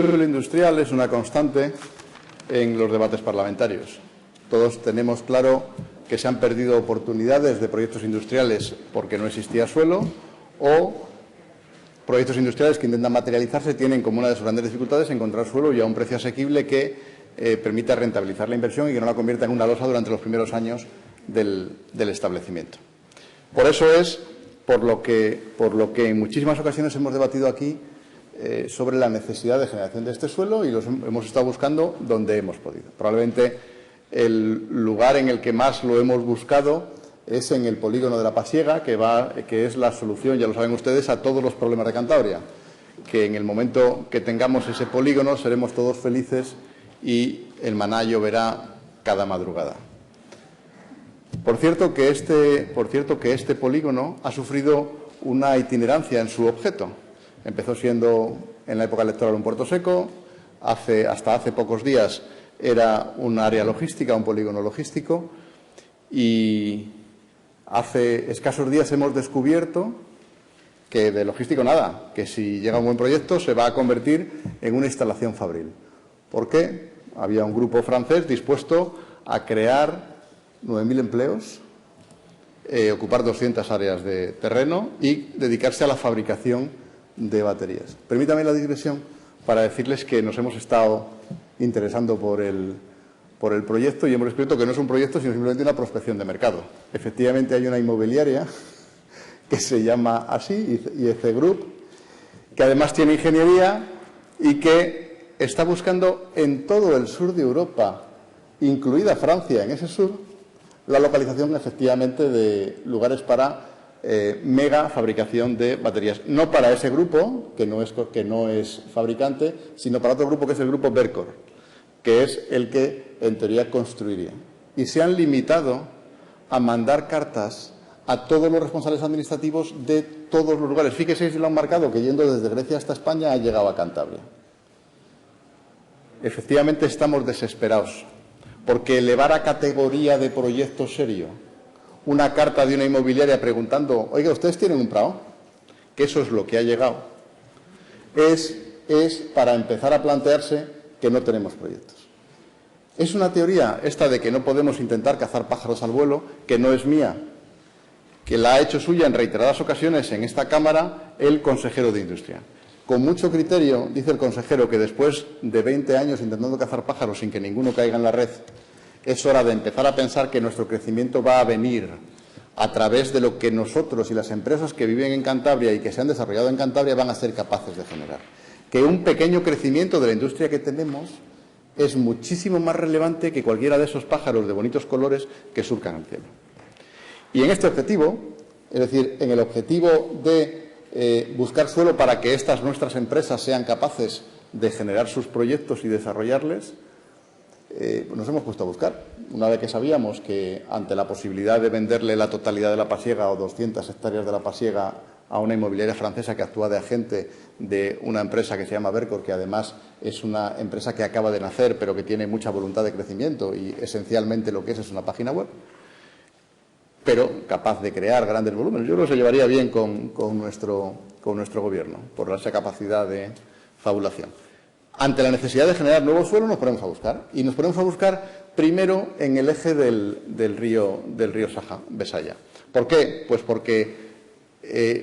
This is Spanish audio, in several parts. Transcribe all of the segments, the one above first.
El suelo industrial es una constante en los debates parlamentarios. Todos tenemos claro que se han perdido oportunidades de proyectos industriales porque no existía suelo, o proyectos industriales que intentan materializarse tienen como una de sus grandes dificultades encontrar suelo y a un precio asequible que permita rentabilizar la inversión y que no la convierta en una losa durante los primeros años del establecimiento. Por eso es por lo que en muchísimas ocasiones hemos debatido aquí sobre la necesidad de generación de este suelo y los hemos estado buscando donde hemos podido. Probablemente el lugar en el que más lo hemos buscado es en el polígono de La Pasiega, que es la solución, ya lo saben ustedes, a todos los problemas de Cantabria. Que en el momento que tengamos ese polígono seremos todos felices y el maná lloverá cada madrugada. Por cierto que este polígono ha sufrido una itinerancia en su objeto. Empezó siendo en la época electoral un puerto seco, hasta hace pocos días era un área logística, un polígono logístico, y hace escasos días hemos descubierto que de logístico nada, que si llega un buen proyecto se va a convertir en una instalación fabril. ¿Por qué? Había un grupo francés dispuesto a crear 9.000 empleos, ocupar 200 áreas de terreno y dedicarse a la fabricación de baterías. Permítame la digresión para decirles que nos hemos estado interesando por el proyecto y hemos descubierto que no es un proyecto, sino simplemente una prospección de mercado. Efectivamente, hay una inmobiliaria que se llama así, IEC Group, que además tiene ingeniería y que está buscando en todo el sur de Europa, incluida Francia en ese sur, la localización efectivamente de lugares para mega fabricación de baterías. No para ese grupo, que no es fabricante, sino para otro grupo que es el grupo Verkor, que es el que en teoría construiría. Y se han limitado a mandar cartas a todos los responsables administrativos de todos los lugares. Fíjese si lo han marcado, que yendo desde Grecia hasta España ha llegado a Cantabria. Efectivamente estamos desesperados, porque elevar a categoría de proyecto serio una carta de una inmobiliaria preguntando, oiga, ¿ustedes tienen un prado? Que eso es lo que ha llegado. Es para empezar a plantearse que no tenemos proyectos. Es una teoría esta de que no podemos intentar cazar pájaros al vuelo, que no es mía, que la ha hecho suya en reiteradas ocasiones en esta Cámara el consejero de Industria. Con mucho criterio, dice el consejero, que después de 20 años intentando cazar pájaros sin que ninguno caiga en la red, es hora de empezar a pensar que nuestro crecimiento va a venir a través de lo que nosotros y las empresas que viven en Cantabria y que se han desarrollado en Cantabria van a ser capaces de generar. Que un pequeño crecimiento de la industria que tenemos es muchísimo más relevante que cualquiera de esos pájaros de bonitos colores que surcan el cielo. Y en este objetivo, es decir, en el objetivo de buscar suelo para que nuestras empresas sean capaces de generar sus proyectos y desarrollarles, nos hemos puesto a buscar. Una vez que sabíamos que ante la posibilidad de venderle la totalidad de La Pasiega o 200 hectáreas de La Pasiega a una inmobiliaria francesa que actúa de agente de una empresa que se llama Verkor, que además es una empresa que acaba de nacer pero que tiene mucha voluntad de crecimiento y esencialmente lo que es una página web, pero capaz de crear grandes volúmenes. Yo creo que se llevaría bien con nuestro Gobierno por esa capacidad de fabulación. Ante la necesidad de generar nuevo suelo nos ponemos a buscar. Y nos ponemos a buscar primero en el eje del río Saja-Besaya. ¿Por qué? Pues porque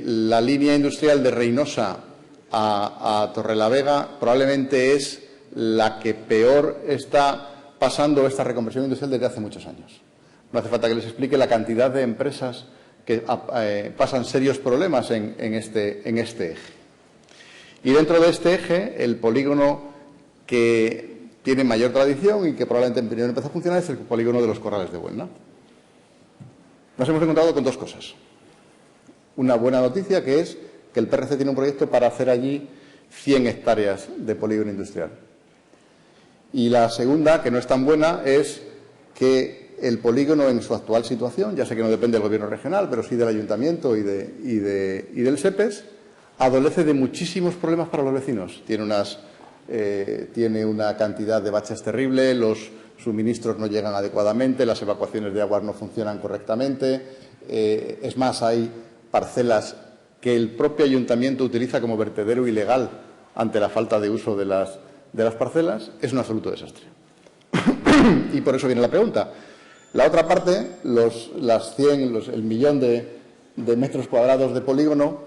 la línea industrial de Reynosa a Torrelavega probablemente es la que peor está pasando esta reconversión industrial desde hace muchos años. No hace falta que les explique la cantidad de empresas que pasan serios problemas en este eje. Y dentro de este eje, el polígono que tiene mayor tradición y que probablemente primero empezó a funcionar es el polígono de los Corrales de Buelna. Nos hemos encontrado con dos cosas. Una buena noticia, que es que el PRC tiene un proyecto para hacer allí 100 hectáreas de polígono industrial. Y la segunda, que no es tan buena, es que el polígono en su actual situación, ya sé que no depende del Gobierno regional, pero sí del Ayuntamiento y del SEPES, adolece de muchísimos problemas para los vecinos. Tiene una cantidad de baches terrible, los suministros no llegan adecuadamente, las evacuaciones de aguas no funcionan correctamente. Es más, hay parcelas que el propio ayuntamiento utiliza como vertedero ilegal ante la falta de uso de las de las parcelas es un absoluto desastre. Y por eso viene la pregunta. La otra parte, el millón de metros cuadrados de polígono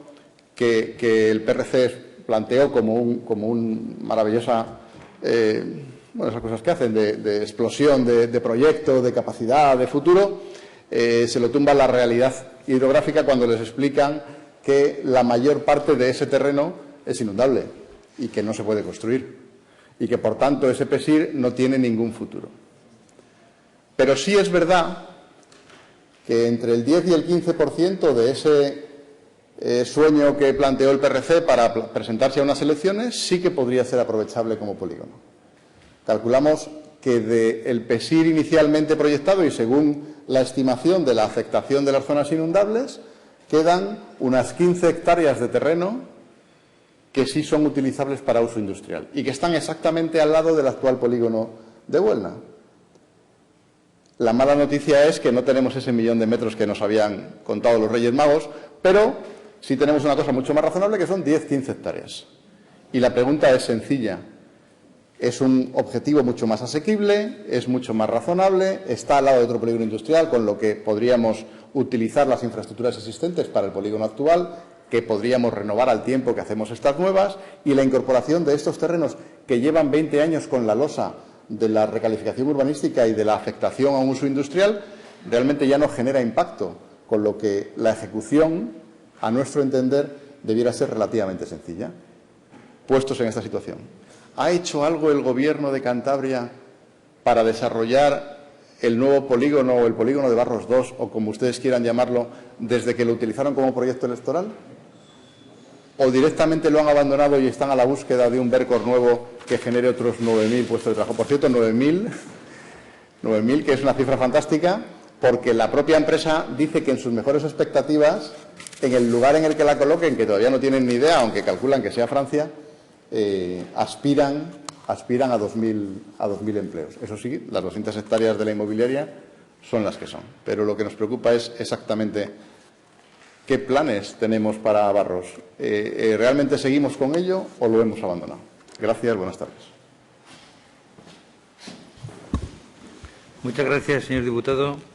que el PRC planteó como un maravillosa, esas cosas que hacen de explosión de proyecto, de capacidad, de futuro, se lo tumba la realidad hidrográfica cuando les explican que la mayor parte de ese terreno es inundable y que no se puede construir y que, por tanto, ese PESIR no tiene ningún futuro. Pero sí es verdad que entre el 10 y el 15% de ese sueño que planteó el PRC para presentarse a unas elecciones sí que podría ser aprovechable como polígono. Calculamos que del PESIR inicialmente proyectado y según la estimación de la afectación de las zonas inundables, quedan unas 15 hectáreas de terreno que sí son utilizables para uso industrial y que están exactamente al lado del actual polígono de Buelna. La mala noticia es que no tenemos ese millón de metros que nos habían contado los Reyes Magos, pero sí tenemos una cosa mucho más razonable, que son 10-15 hectáreas. Y la pregunta es sencilla. Es un objetivo mucho más asequible, es mucho más razonable, está al lado de otro polígono industrial, con lo que podríamos utilizar las infraestructuras existentes para el polígono actual, que podríamos renovar al tiempo que hacemos estas nuevas, y la incorporación de estos terrenos que llevan 20 años con la losa de la recalificación urbanística y de la afectación a un uso industrial, realmente ya no genera impacto, con lo que la ejecución, a nuestro entender, debiera ser relativamente sencilla. Puestos en esta situación, ¿ha hecho algo el Gobierno de Cantabria para desarrollar el nuevo polígono o el polígono de Barros 2, o como ustedes quieran llamarlo, desde que lo utilizaron como proyecto electoral? ¿O directamente lo han abandonado y están a la búsqueda de un Vercors nuevo que genere otros 9.000 puestos de trabajo? Por cierto, 9.000, que es una cifra fantástica, porque la propia empresa dice que en sus mejores expectativas, en el lugar en el que la coloquen, que todavía no tienen ni idea, aunque calculan que sea Francia, aspiran a 2.000 empleos. Eso sí, las 200 hectáreas de la inmobiliaria son las que son. Pero lo que nos preocupa es exactamente qué planes tenemos para Barros. ¿Realmente seguimos con ello o lo hemos abandonado? Gracias, buenas tardes. Muchas gracias, señor diputado.